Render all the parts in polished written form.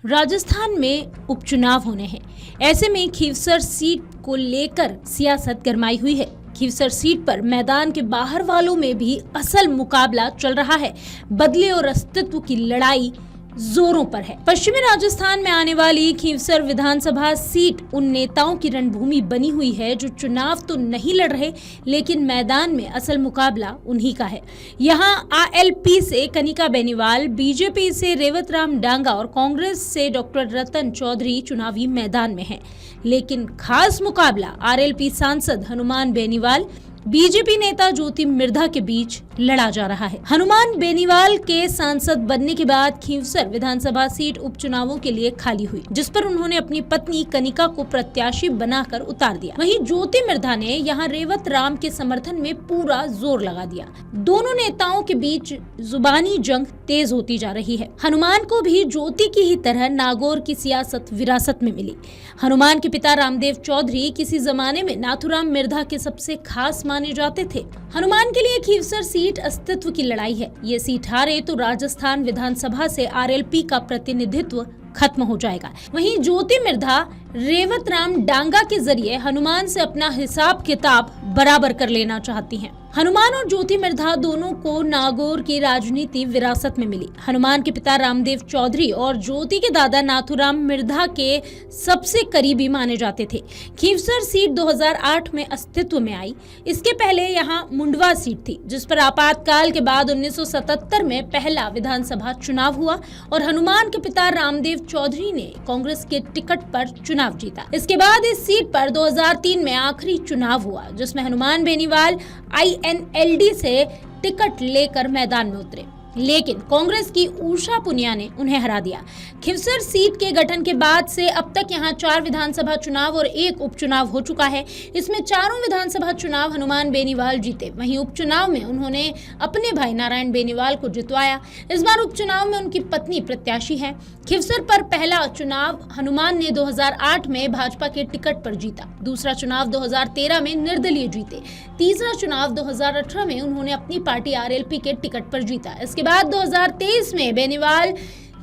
राजस्थान में उपचुनाव होने हैं। ऐसे में खीवसर सीट को लेकर सियासत गरमाई हुई है। खीवसर सीट पर मैदान के बाहर वालों में भी असल मुकाबला चल रहा है। बदले और अस्तित्व की लड़ाई जोरों पर है। पश्चिमी राजस्थान में आने वाली खीवसर विधानसभा सीट उन नेताओं की रणभूमि बनी हुई है जो चुनाव तो नहीं लड़ रहे, लेकिन मैदान में असल मुकाबला उन्हीं का है। यहाँ आरएलपी से कनिका बेनीवाल, बीजेपी से रेवत राम डांगा और कांग्रेस से डॉक्टर रतन चौधरी चुनावी मैदान में हैं। लेकिन खास मुकाबला आरएलपी सांसद हनुमान बेनीवाल, बीजेपी नेता ज्योति मिर्धा के बीच लड़ा जा रहा है। हनुमान बेनीवाल के सांसद बनने के बाद खीवसर विधानसभा सीट उपचुनावों के लिए खाली हुई, जिस पर उन्होंने अपनी पत्नी कनिका को प्रत्याशी बनाकर उतार दिया। वहीं ज्योति मिर्धा ने यहां रेवत राम के समर्थन में पूरा जोर लगा दिया। दोनों नेताओं के बीच जुबानी जंग तेज होती जा रही है। हनुमान को भी ज्योति की ही तरह नागौर की सियासत विरासत में मिली। हनुमान के पिता रामदेव चौधरी किसी जमाने में नाथुराम मिर्धा के सबसे खास माने जाते थे। हनुमान के लिए खीवसर सीट अस्तित्व की लड़ाई है। ये सीट हारे तो राजस्थान विधानसभा से आरएलपी का प्रतिनिधित्व खत्म हो जाएगा। वहीं ज्योति मिर्धा रेवत राम डांगा के जरिए हनुमान से अपना हिसाब किताब बराबर कर लेना चाहती हैं। हनुमान और ज्योति मिर्धा दोनों को नागौर की राजनीति विरासत में मिली। हनुमान के पिता रामदेव चौधरी और ज्योति के दादा नाथुराम मिर्धा के सबसे करीबी माने जाते थे। खीवसर सीट 2008 में अस्तित्व में आई। इसके पहले यहाँ मुंडवा सीट थी, जिस पर आपातकाल के बाद 1977 में पहला विधानसभा चुनाव हुआ और हनुमान के पिता रामदेव चौधरी ने कांग्रेस के टिकट पर चुनाव जीता। इसके बाद इस सीट पर 2003 में आखिरी चुनाव हुआ, जिसमें हनुमान बेनीवाल आईएनएलडी से टिकट लेकर मैदान में उतरे, लेकिन कांग्रेस की उषा पुनिया ने उन्हें हरा दिया। खीवसर सीट के गठन के बाद से अब तक यहां 4 विधानसभा चुनाव और 1 उपचुनाव हो चुका है। इसमें चारों विधानसभा चुनाव हनुमान बेनीवाल जीते। वहीं उपचुनाव में उन्होंने अपने भाई नारायण बेनीवाल को जितवाया। इस बार उपचुनाव में उनकी पत्नी प्रत्याशी है। खीवसर पर पहला चुनाव हनुमान ने 2008 में भाजपा के टिकट पर जीता। दूसरा चुनाव 2013 में निर्दलीय जीते। तीसरा चुनाव 2018 में उन्होंने अपनी पार्टी आरएलपी के टिकट पर जीता। इसके बाद 2023 में बेनीवाल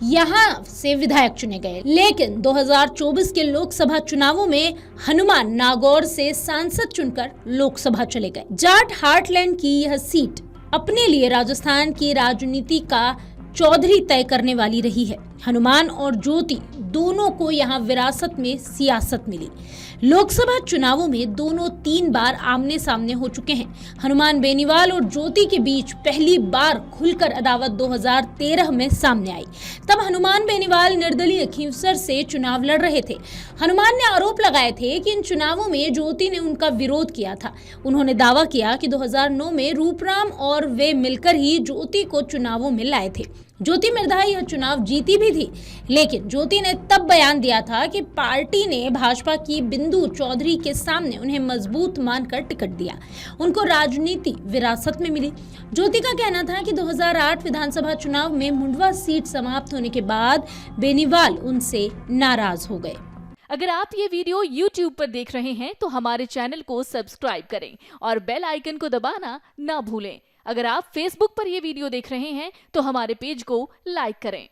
यहां से विधायक चुने गए, लेकिन 2024 के लोकसभा चुनावों में हनुमान नागौर से सांसद चुनकर लोकसभा चले गए। जाट हार्टलैंड की यह सीट अपने लिए राजस्थान की राजनीति का चौधरी तय करने वाली रही है। हनुमान और ज्योति दोनों को यहाँ विरासत में सियासत मिली। लोकसभा चुनावों में दोनों 3 बार आमने सामने हो चुके हैं। हनुमान बेनीवाल और ज्योति के बीच पहली बार खुलकर अदावत 2013 में सामने आई। तब हनुमान बेनीवाल निर्दलीय खीवसर से चुनाव लड़ रहे थे। हनुमान ने आरोप लगाए थे कि इन चुनावों में ज्योति ने उनका विरोध किया था। उन्होंने दावा किया कि 2009 में रूपराम और वे मिलकर ही ज्योति को चुनावों में लाए थे। ज्योति मिर्धा यह चुनाव जीती भी थी, लेकिन ज्योति ने तब बयान दिया था कि पार्टी ने भाजपा की बिंदु चौधरी के सामने उन्हें मजबूत मानकर टिकट दिया। उनको राजनीति विरासत में मिली। ज्योति का कहना था कि 2008 विधानसभा चुनाव में मुंडवा सीट समाप्त होने के बाद बेनीवाल उनसे नाराज हो गए। अगर आप ये वीडियो YouTube पर देख रहे हैं तो हमारे चैनल को सब्सक्राइब करें और बेल आइकन को दबाना ना भूलें। अगर आप Facebook पर ये वीडियो देख रहे हैं तो हमारे पेज को लाइक करें।